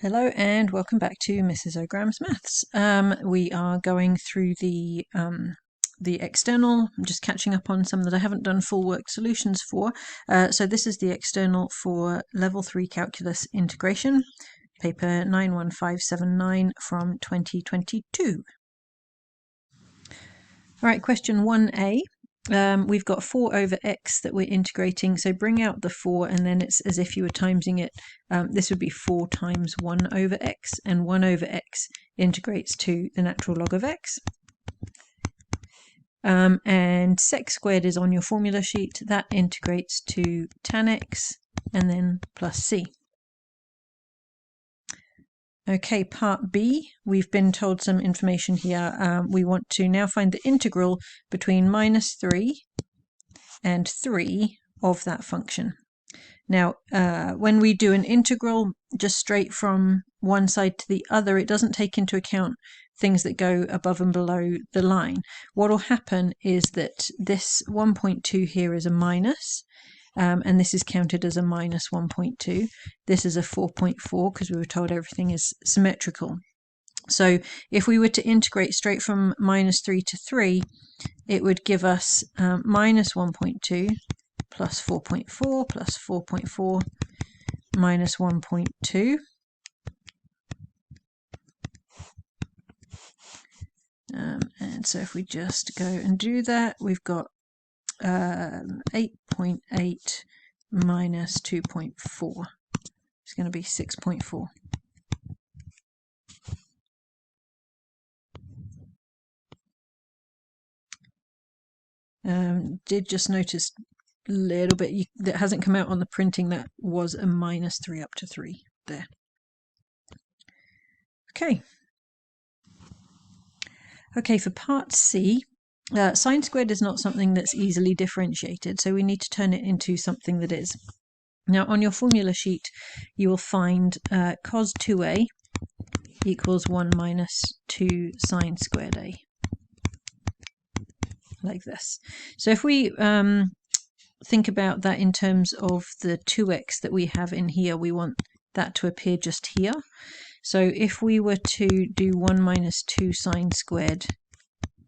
Hello and welcome back to Mrs. O'Graham's Maths. We are going through the external. I'm just catching up on some that I haven't done full work solutions for. So this is the external for Level 3 Calculus Integration, paper 91579 from 2022. All right, question 1a. We've got 4 over x that we're integrating, so bring out the 4 and then it's as if you were timesing it. This would be 4 times 1 over x, and 1 over x integrates to the natural log of x. And sec squared is on your formula sheet. That integrates to tan x and then plus c. Okay, part B, we've been told some information here. We want to now find the integral between -3 and 3 of that function. Now, when we do an integral just straight from one side to the other, it doesn't take into account things that go above and below the line. What will happen is that this 1.2 here is a minus, and this is counted as a minus 1.2. This is a 4.4 because we were told everything is symmetrical. So if we were to integrate straight from -3 to 3, it would give us minus 1.2 plus 4.4 plus 4.4 minus 1.2. And so if we just go and do that, we've got 8.8 minus 2.4. It's going to be 6.4. Did just notice a little bit that hasn't come out on the printing. That was a -3 up to 3 there. Okay, for part C, sine squared is not something that's easily differentiated, so we need to turn it into something that is. Now, on your formula sheet, you will find cos 2a equals 1 minus 2 sine squared a, like this. So if we think about that in terms of the 2x that we have in here, we want that to appear just here. So if we were to do 1 minus 2 sine squared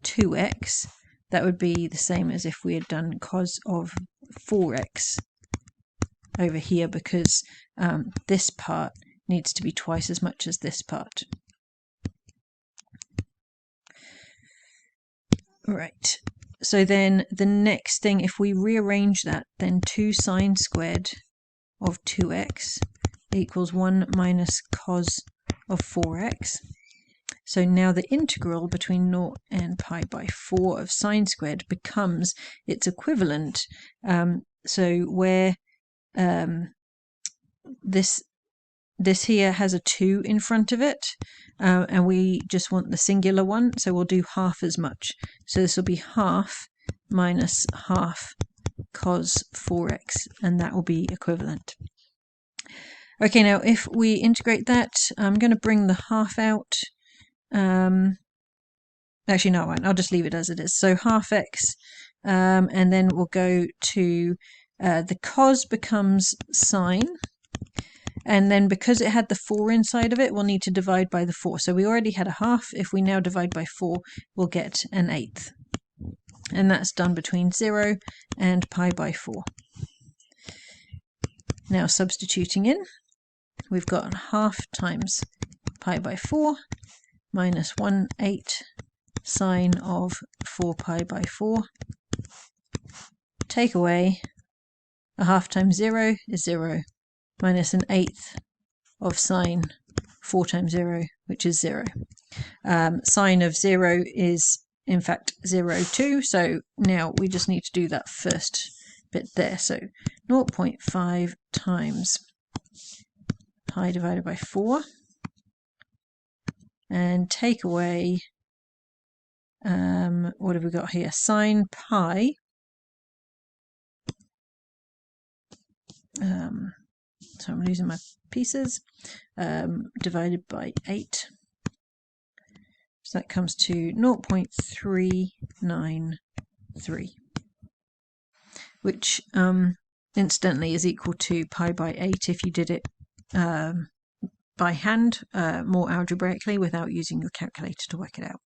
2x, that would be the same as if we had done cos of 4x over here, because this part needs to be twice as much as this part. Right. So then the next thing, if we rearrange that, then 2 sine squared of 2x equals 1 minus cos of 4x. So now the integral between 0 and pi by 4 of sine squared becomes its equivalent. So where this here has a 2 in front of it, and we just want the singular one, so we'll do half as much. So this will be half minus half cos 4x, and that will be equivalent. Okay, now if we integrate that, I'm going to bring the half out. Actually, no, I won't. I'll just leave it as it is. So half x, and then we'll go to the cos becomes sine. And then because it had the 4 inside of it, we'll need to divide by the 4. So we already had a half. If we now divide by 4, we'll get an 1/8. And that's done between 0 and pi by 4. Now substituting in, we've got half times pi by 4 minus 1/8 sine of 4 pi by 4. Take away a half times 0 is 0. Minus 1/8 of sine 4 times 0, which is 0. Sine of 0 is, in fact, 0 too, so now we just need to do that first bit there. So 0.5 times pi divided by 4, and take away, what have we got here? Sine pi, so I'm losing my pieces, divided by 8. So that comes to 0.393, which incidentally is equal to pi by 8 if you did it by hand more algebraically without using your calculator to work it out.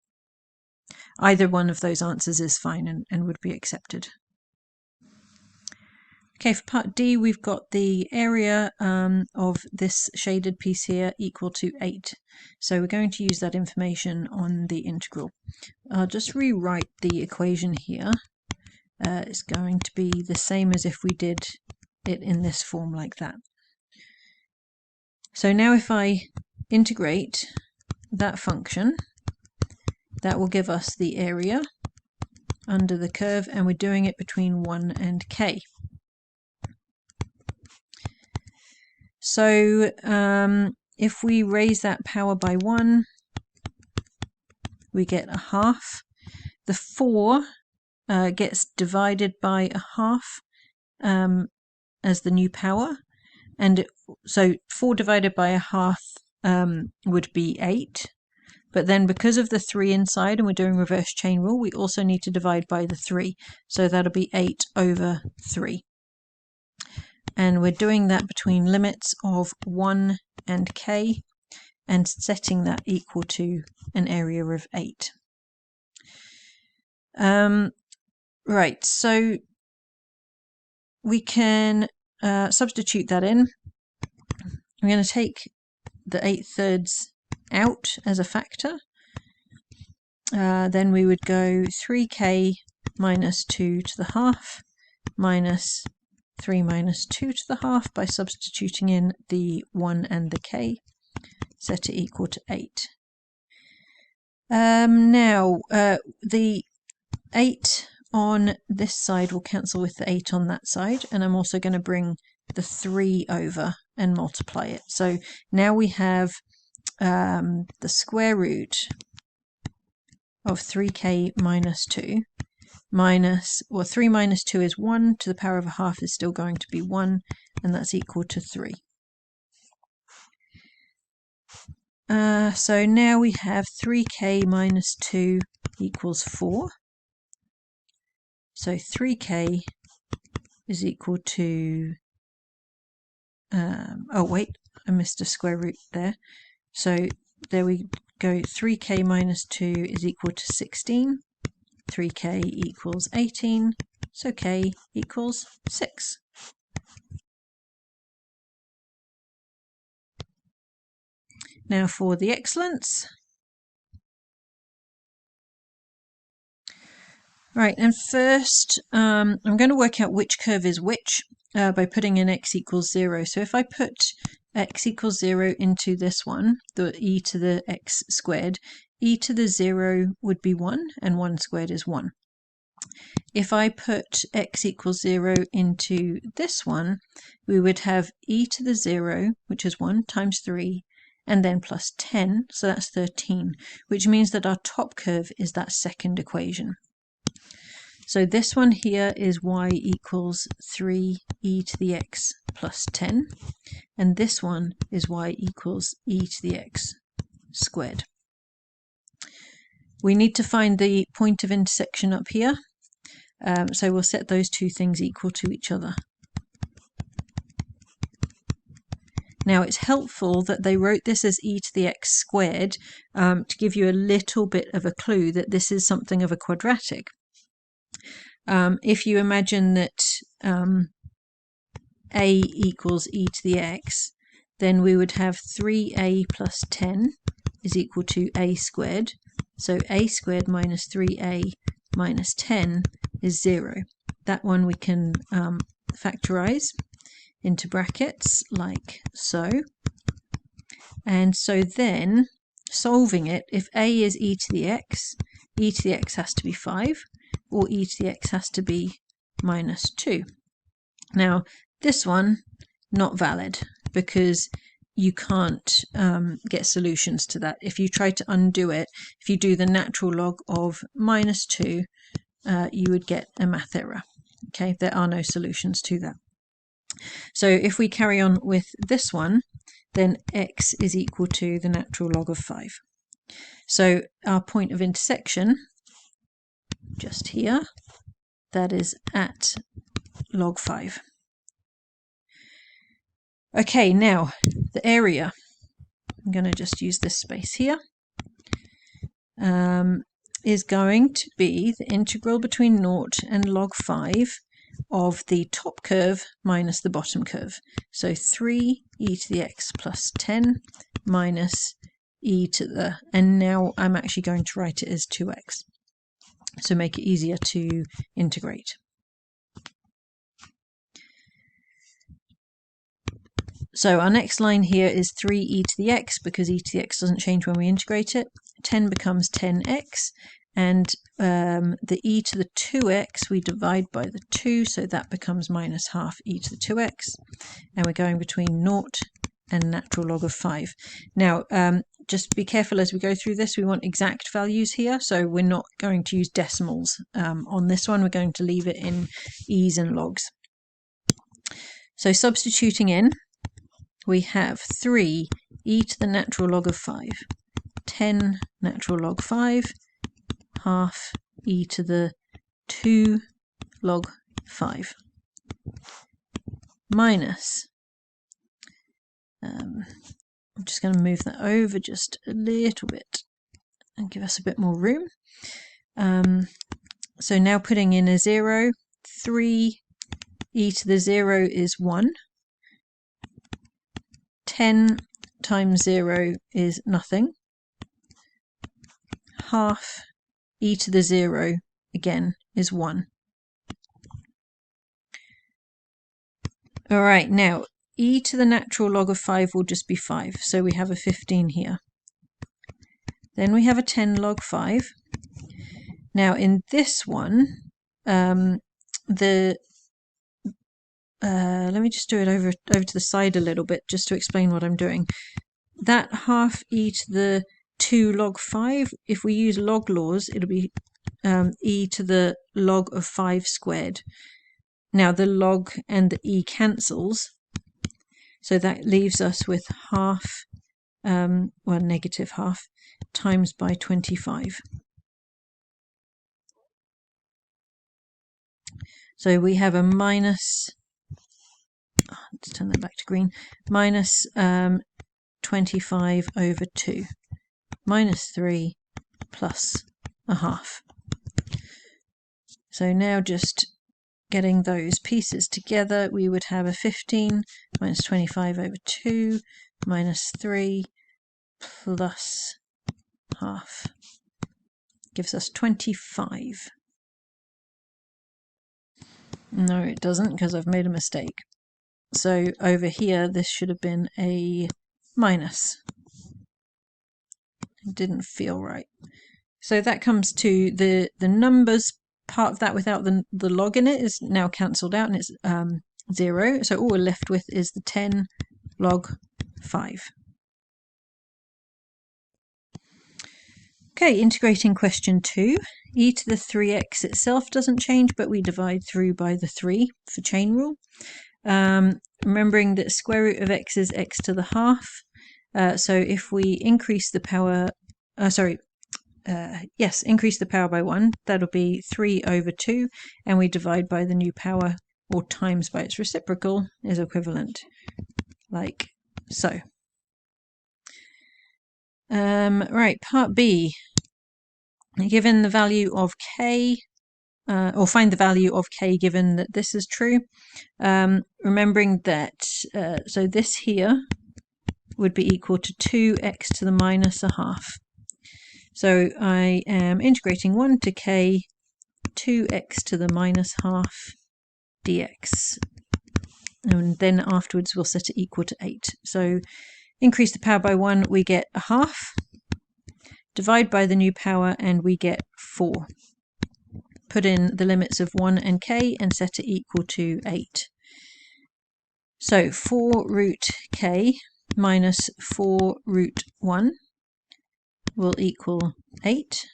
Either one of those answers is fine and would be accepted. Okay, for part D, we've got the area of this shaded piece here equal to 8. So we're going to use that information on the integral. I'll just rewrite the equation here. It's going to be the same as if we did it in this form like that. So now if I integrate that function, that will give us the area under the curve, and we're doing it between 1 and k. So if we raise that power by 1, we get a half. The 4 gets divided by a half as the new power. And so 4 divided by a half would be 8. But then because of the 3 inside and we're doing reverse chain rule, we also need to divide by the 3. So that'll be 8 over 3. And we're doing that between limits of 1 and k, and setting that equal to an area of 8. Right, so we can substitute that in. I'm going to take the 8/3 out as a factor. Then we would go 3k minus 2 to the half minus 3 minus 2 to the half by substituting in the 1 and the k, set it equal to 8. Now, the 8 on this side will cancel with the 8 on that side, and I'm also going to bring the 3 over and multiply it. So now we have the square root of 3k minus 2 minus, well, 3 minus 2 is 1, to the power of a half is still going to be 1, and that's equal to 3. So now we have 3k minus 2 equals 4. So 3k is equal to, oh wait, I missed a square root there. So there we go, 3k minus 2 is equal to 16. 3k equals 18, so k equals 6. Now for the excellence. Right, and first I'm going to work out which curve is which by putting in x equals 0. So if I put x equals 0 into this one, the e to the x squared, e to the 0 would be 1, and 1 squared is 1. If I put x equals 0 into this one, we would have e to the 0, which is 1, times 3, and then plus 10, so that's 13, which means that our top curve is that second equation. So this one here is y equals 3e to the x plus 10, and this one is y equals e to the x squared. We need to find the point of intersection up here, so we'll set those two things equal to each other. Now it's helpful that they wrote this as e to the x squared to give you a little bit of a clue that this is something of a quadratic. If you imagine that a equals e to the x, then we would have 3a plus 10 is equal to a squared. So a squared minus 3a minus 10 is 0. That one we can factorize into brackets like so. And so then, solving it, if a is e to the x has to be 5, or e to the x has to be minus 2. Now, this one, not valid, because you can't get solutions to that. If you try to undo it, if you do the natural log of minus 2, you would get a math error. Okay, there are no solutions to that. So if we carry on with this one, then x is equal to the natural log of 5. So our point of intersection, just here, that is at log 5. Okay, now the area. I'm going to just use this space here, is going to be the integral between 0 and log 5 of the top curve minus the bottom curve. So 3e to the x plus 10 minus e to the, and now I'm actually going to write it as 2x, so make it easier to integrate. So our next line here is 3e to the x, because e to the x doesn't change when we integrate it. 10 becomes 10x, and the e to the 2x we divide by the 2, so that becomes minus half e to the 2x, and we're going between 0 and natural log of 5. Now, just be careful as we go through this, we want exact values here, so we're not going to use decimals on this one, we're going to leave it in e's and logs. So substituting in, we have 3 e to the natural log of 5, 10 natural log 5, half e to the 2 log 5, minus, I'm just going to move that over just a little bit and give us a bit more room. So now putting in a 0, 3 e to the 0 is 1. 10 times 0 is nothing. Half e to the 0 again is 1. All right, now e to the natural log of 5 will just be 5, so we have a 15 here. Then we have a 10 log 5. Now in this one, let me just do it over to the side a little bit just to explain what I'm doing. That half e to the 2 log 5, if we use log laws, it'll be e to the log of 5 squared. Now the log and the e cancels, so that leaves us with half, well, negative half, times by 25. So we have a minus, let's turn that back to green, minus 25 over 2, minus 3 plus a half. So now just getting those pieces together, we would have a 15 minus 25 over 2 minus 3 plus half gives us 25. No, it doesn't, because I've made a mistake. So over here, this should have been a minus. It didn't feel right. So that comes to the numbers part of that without the log in it is now cancelled out, and it's 0. So all we're left with is the 10 log 5. Okay, integrating question 2. E to the 3x itself doesn't change, but we divide through by the 3 for chain rule. Remembering that square root of x is x to the half. So if we increase the power, increase the power by 1, that'll be 3 over 2, and we divide by the new power, or times by its reciprocal, is equivalent, like so. Right, part B. Given the value of k, or find the value of k given that this is true. Remembering that, so this here would be equal to 2x to the minus a half. So I am integrating 1 to k, 2x to the minus half dx. And then afterwards we'll set it equal to 8. So increase the power by 1, we get a half. Divide by the new power and we get 4. Put in the limits of 1 and k and set it equal to 8. So 4 root k minus 4 root 1 will equal 8.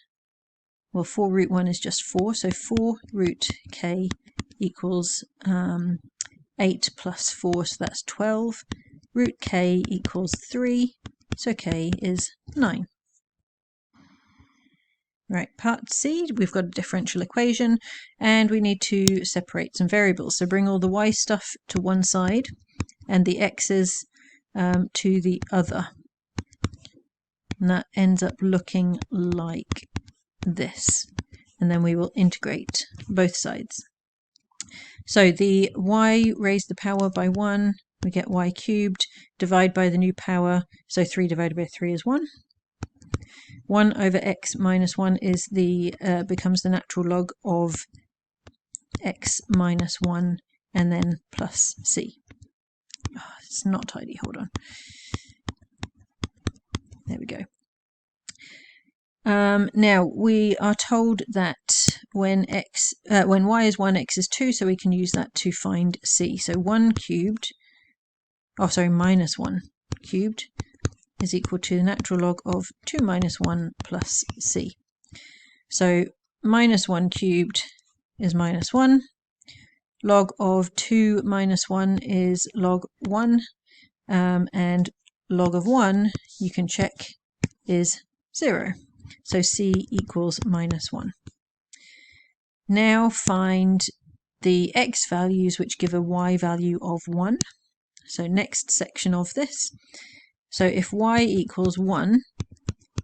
Well, 4 root 1 is just 4, so 4 root k equals 8 plus 4, so that's 12. Root k equals 3, so k is 9. Right, part C, we've got a differential equation, and we need to separate some variables. So bring all the y stuff to one side, and the x's to the other. and that ends up looking like this. And then we will integrate both sides. So the y raised the power by 1, we get y cubed, divide by the new power, so 3 divided by 3 is 1. 1 over x minus 1 is becomes the natural log of x minus 1, and then plus c. Oh, it's not tidy, hold on. There we go. Now we are told that when y is 1, x is 2, so we can use that to find c. So 1 cubed, minus 1 cubed is equal to the natural log of 2 minus 1 plus c. So minus 1 cubed is minus 1. Log of 2 minus 1 is log 1. And log of 1, you can check, is 0. So c equals minus 1. Now find the x values which give a y value of 1. So next section of this. So if y equals 1,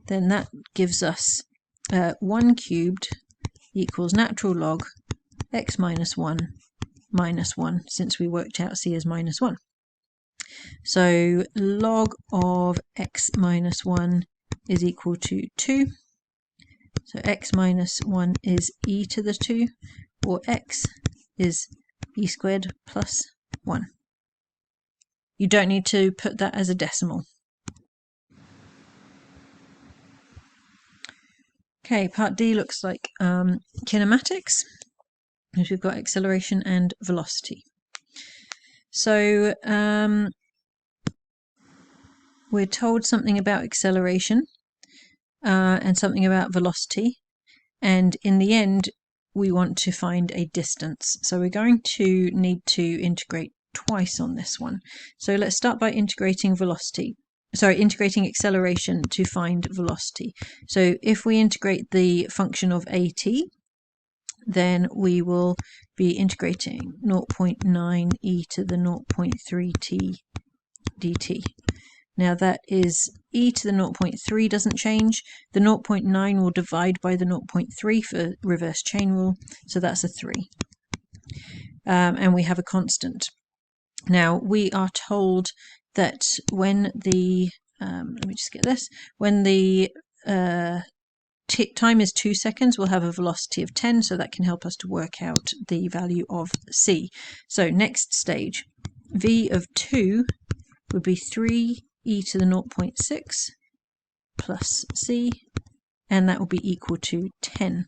then that gives us 1 cubed equals natural log x minus 1 minus 1, since we worked out c as minus 1. So log of x minus 1 is equal to 2. So x minus 1 is e to the 2, or x is e squared plus 1. You don't need to put that as a decimal. Okay, part D looks like kinematics, because we've got acceleration and velocity. So we're told something about acceleration and something about velocity, and in the end we want to find a distance. So we're going to need to integrate twice on this one. So let's start by integrating integrating acceleration to find velocity. So if we integrate the function of at, then we will be integrating 0.9 e to the 0.3t dt. Now that is e to the 0.3 doesn't change. The 0.9 will divide by the 0.3 for reverse chain rule, so that's a 3. And we have a constant. Now we are told that when the when the time is 2 seconds, we'll have a velocity of 10, so that can help us to work out the value of c. So next stage, v of 2 would be 3 e to the 0.6 plus c, and that will be equal to 10.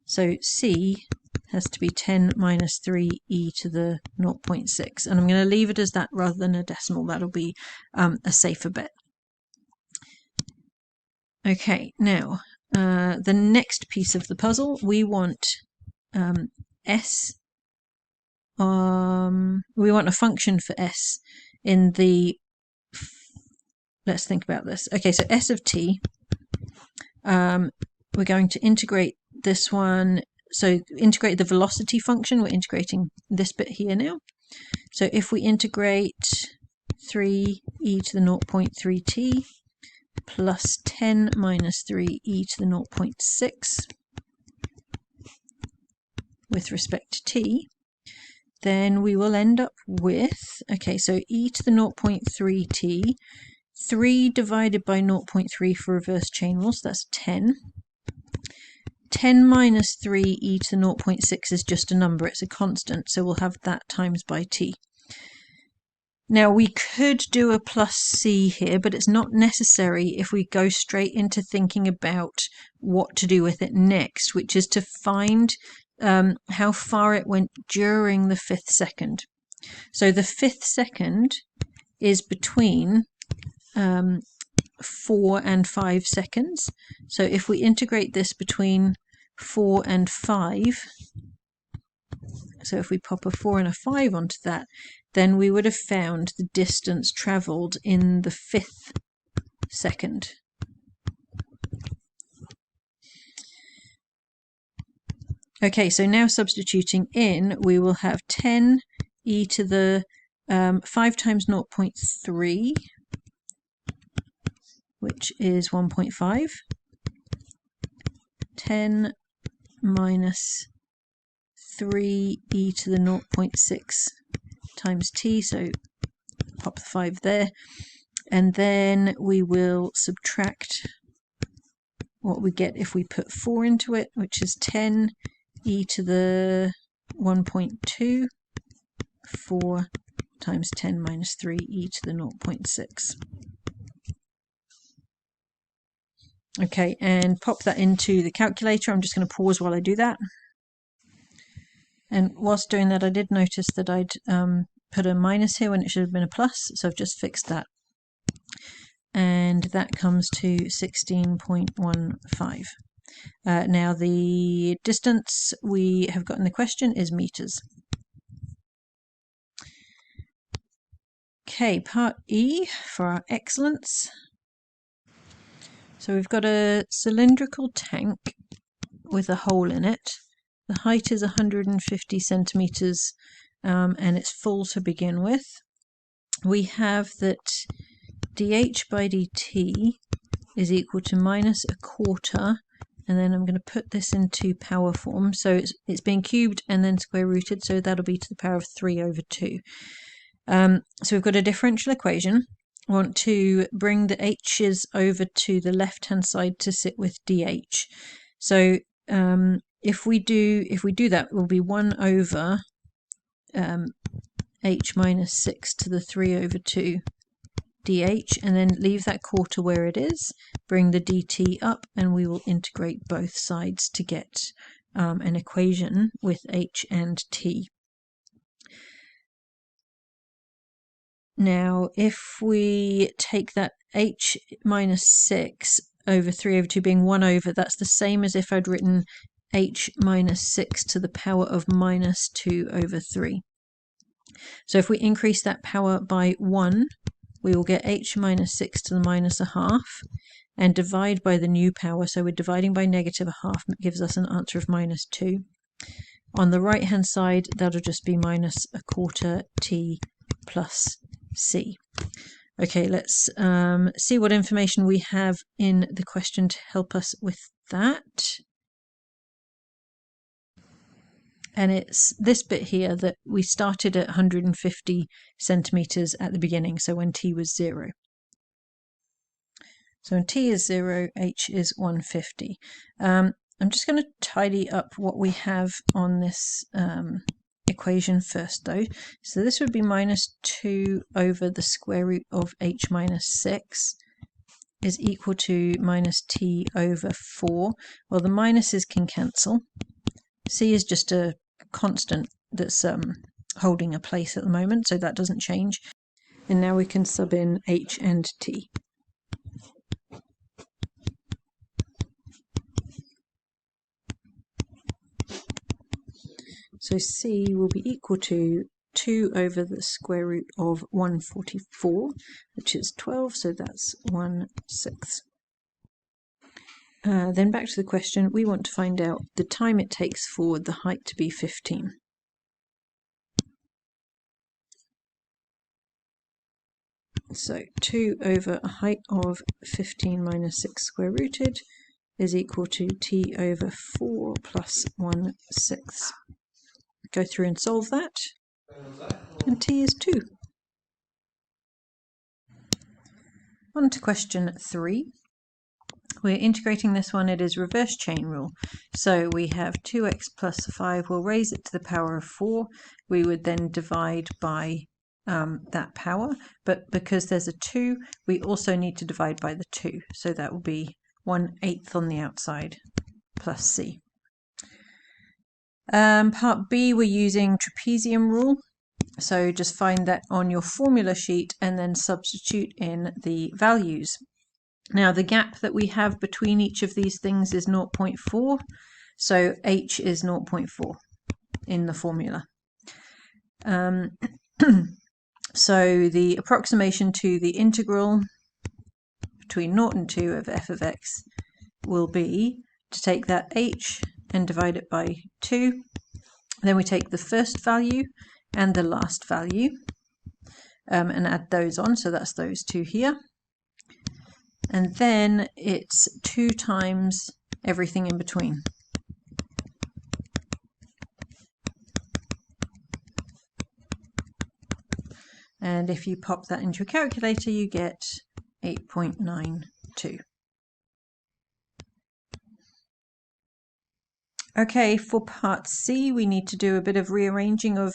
So c has to be 10 minus 3 e to the 0.6, and I'm going to leave it as that rather than a decimal. That'll be a safer bet. Okay, now the next piece of the puzzle, we want s. We want a function for s in the. Let's think about this. Okay, so s of t. We're going to integrate this one. So integrate the velocity function. We're integrating this bit here now. So if we integrate 3 e to the 0.3t plus 10 minus 3 e to the 0.6 with respect to t, then we will end up with, okay, so e to the 0.3t, 3 divided by 0.3 for reverse chain rule, so that's 10. 10 minus 3 e to the 0.6 is just a number, it's a constant, so we'll have that times by t. Now we could do a plus c here, but it's not necessary if we go straight into thinking about what to do with it next, which is to find how far it went during the 5th second. So the 5th second is between 4 and 5 seconds. So if we integrate this between 4 and 5, so if we pop a 4 and a 5 onto that, then we would have found the distance travelled in the 5th second. Okay, so now substituting in, we will have 10 e to the 5 times 0.3 which is 1.5, 10 minus 3 e to the 0.6 times t, so pop the 5 there, and then we will subtract what we get if we put 4 into it, which is 10 e to the 1.2, 4 times 10 minus 3 e to the 0.6. Okay, and pop that into the calculator. I'm just going to pause while I do that. And whilst doing that, I did notice that I'd put a minus here when it should have been a plus, so I've just fixed that. And that comes to 16.15. Now the distance we have got in the question is meters. Okay, part E for our excellence. So we've got a cylindrical tank with a hole in it. The height is 150 centimeters and it's full to begin with. We have that dH by dt is equal to minus a quarter, and then I'm going to put this into power form. So it's being cubed and then square rooted, so that'll be to the power of 3 over 2. So we've got a differential equation. I want to bring the h's over to the left-hand side to sit with dh. So if we do that, it will be 1 over h minus 6 to the 3 over 2 dh, and then leave that quarter where it is, bring the dt up, and we will integrate both sides to get an equation with h and t. Now, if we take that h minus 6 over 3 over 2 being 1 over, that's the same as if I'd written h minus 6 to the power of minus 2 over 3. So if we increase that power by 1, we will get h minus 6 to the minus a half, and divide by the new power, so we're dividing by negative a half, gives us an answer of minus 2. On the right hand side, that'll just be minus a quarter t plus c. Okay, let's see what information we have in the question to help us with that. And it's this bit here that we started at 150 centimeters at the beginning, so when t was 0. So when t is 0, h is 150. I'm just going to tidy up what we have on this equation first, though. So this would be minus 2 over the square root of h minus 6 is equal to minus t over 4. Well, the minuses can cancel. C is just a constant that's holding a place at the moment, so that doesn't change. And now we can sub in h and t. So C will be equal to 2 over the square root of 144, which is 12, so that's 1/6. Then back to the question, we want to find out the time it takes for the height to be 15. So 2 over a height of 15 minus 6 square rooted is equal to t over 4 plus 1/6. Go through and solve that, and t is 2. On to question 3. We're integrating this one. It is reverse chain rule. So we have 2x plus 5. We'll raise it to the power of 4. We would then divide by that power. But because there's a 2, we also need to divide by the 2. So that will be 1/8 on the outside plus c. Part B, we're using trapezium rule. So just find that on your formula sheet and then substitute in the values. Now the gap that we have between each of these things is 0.4, so h is 0.4 in the formula. So the approximation to the integral between 0 and 2 of f of x will be to take that h and divide it by 2. Then we take the first value and the last value and add those on, so that's those two here. and then it's 2 times everything in between. And if you pop that into a calculator, you get 8.92. Okay, for part C, we need to do a bit of rearranging of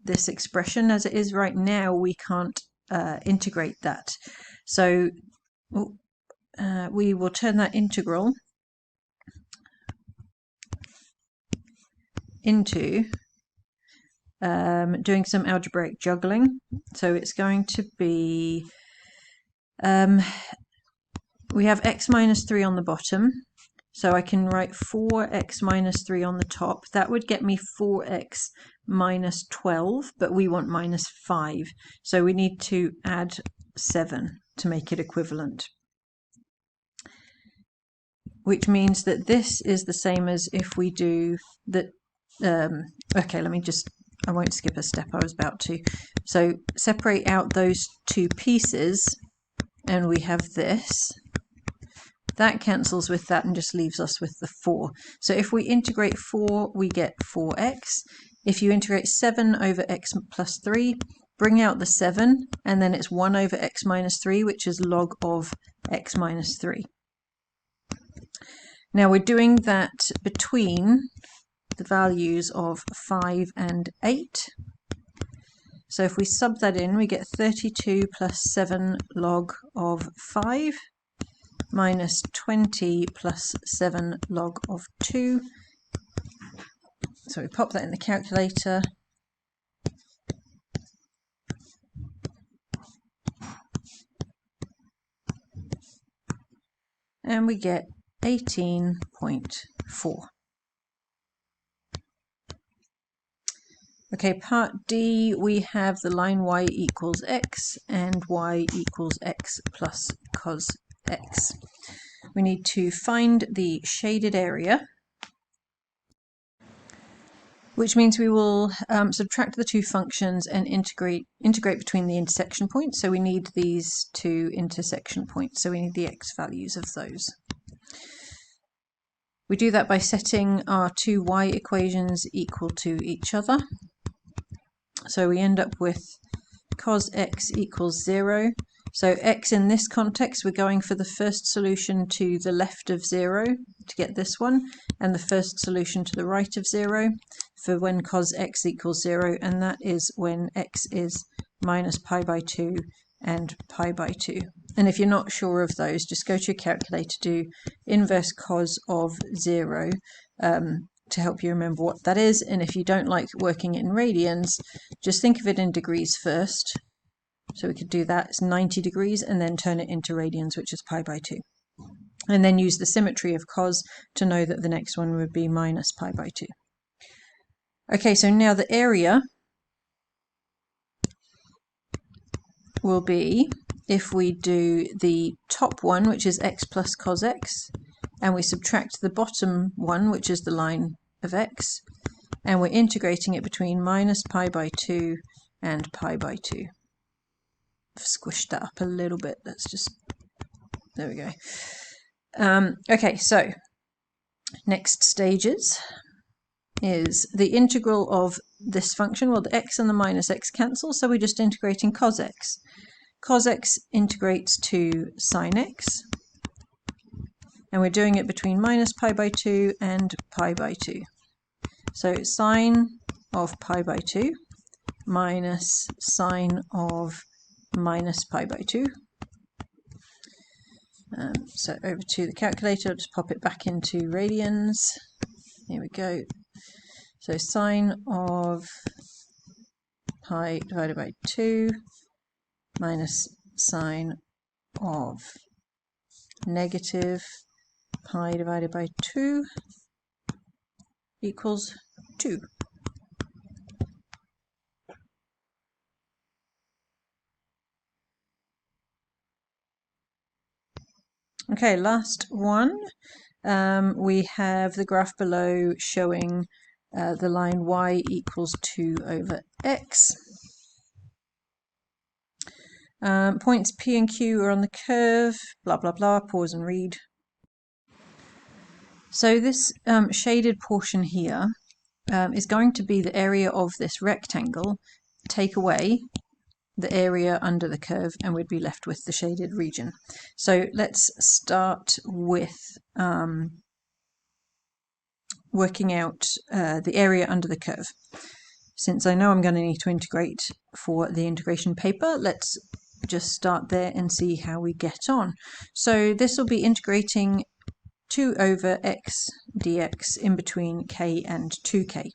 this expression. As it is right now, we can't integrate that. So we will turn that integral into doing some algebraic juggling. So it's going to be, we have x minus 3 on the bottom. So I can write 4x minus 3 on the top. That would get me 4x minus 12, but we want minus 5. So we need to add 7 to make it equivalent. Which means that this is the same as if we do that. Okay, I won't skip a step, I was about to. So separate out those two pieces and we have this. That cancels with that and just leaves us with the 4. So if we integrate 4, we get 4x. If you integrate 7 over x plus 3, bring out the 7, and then it's 1 over x minus 3, which is log of x minus 3. Now we're doing that between the values of 5 and 8. So if we sub that in, we get 32 plus 7 log of 5. Minus 20 plus 7 log of 2. So we pop that in the calculator. And we get 18.4. Okay, part D, we have the line y equals x and y equals x plus cos x. We need to find the shaded area, which means we will subtract the two functions and integrate between the intersection points. So we need these two intersection points, so we need the x values of those. We do that by setting our two y equations equal to each other. So we end up with cos x equals 0. So x in this context, we're going for the first solution to the left of 0 to get this one, and the first solution to the right of 0 for when cos x equals 0, and that is when x is minus pi by 2 and pi by 2. And if you're not sure of those, just go to your calculator, do inverse cos of 0 to help you remember what that is. And if you don't like working in radians, just think of it in degrees first. So we could do that, it's 90 degrees, and then turn it into radians, which is pi by 2. And then use the symmetry of cos to know that the next one would be minus pi by 2. Okay, so now the area will be, if we do the top one, which is x plus cos x, and we subtract the bottom one, which is the line of x, and we're integrating it between minus pi by 2 and pi by 2. I've squished that up a little bit. Let's just, there we go. Okay, so next stages is the integral of this function. Well, the x and the minus x cancel, so we're just integrating cos x. Cos x integrates to sine x, and we're doing it between minus pi by 2 and pi by 2. So sine of pi by 2 minus sine of minus pi by 2. So over to the calculator, just pop it back into radians. Here we go. So sine of pi divided by 2 minus sine of negative pi divided by 2 equals 2. Okay, last one. We have the graph below showing the line y equals 2 over x. Points P and Q are on the curve, blah, blah, blah, pause and read. So this shaded portion here is going to be the area of this rectangle. Take away the area under the curve and we'd be left with the shaded region. So let's start with working out the area under the curve. Since I know I'm going to need to integrate for the integration paper, let's just start there and see how we get on. So this will be integrating 2 over x dx in between k and 2k.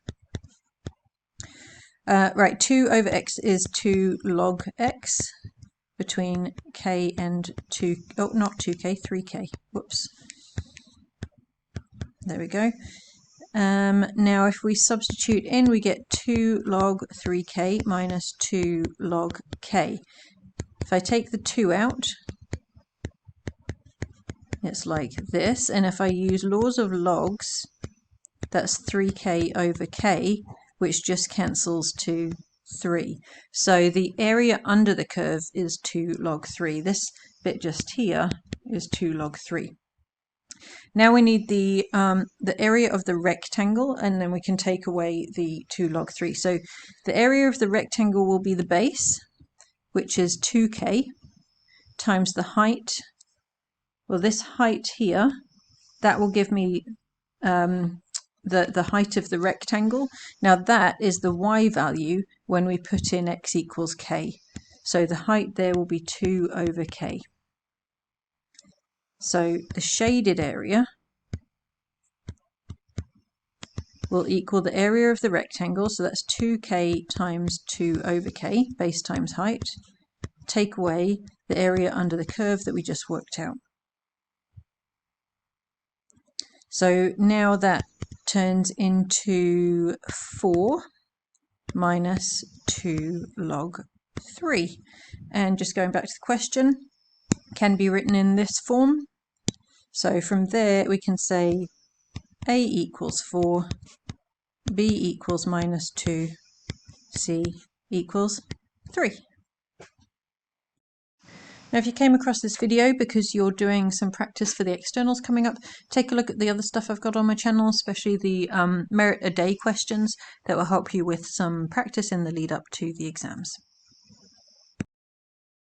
Right, 2 over x is 2 log x between k and 2, oh, not 2k, 3k. Whoops. There we go. Now if we substitute in, we get 2 log 3k minus 2 log k. If I take the 2 out, it's like this, and if I use laws of logs, that's 3k over k, which just cancels to 3. So the area under the curve is 2 log 3. This bit just here is 2 log 3. Now we need the area of the rectangle, and then we can take away the 2 log 3. So the area of the rectangle will be the base, which is 2k, times the height. Well, this height here, that will give me the height of the rectangle. Now that is the y value when we put in x equals k. So the height there will be 2 over k. So the shaded area will equal the area of the rectangle, so that's 2k times 2 over k, base times height, take away the area under the curve that we just worked out. So now that turns into 4 minus 2 log 3. And just going back to the question, can be written in this form. So from there we can say A equals 4, B equals minus 2, C equals 3. Now if you came across this video because you're doing some practice for the externals coming up, take a look at the other stuff I've got on my channel, especially the merit a day questions that will help you with some practice in the lead up to the exams.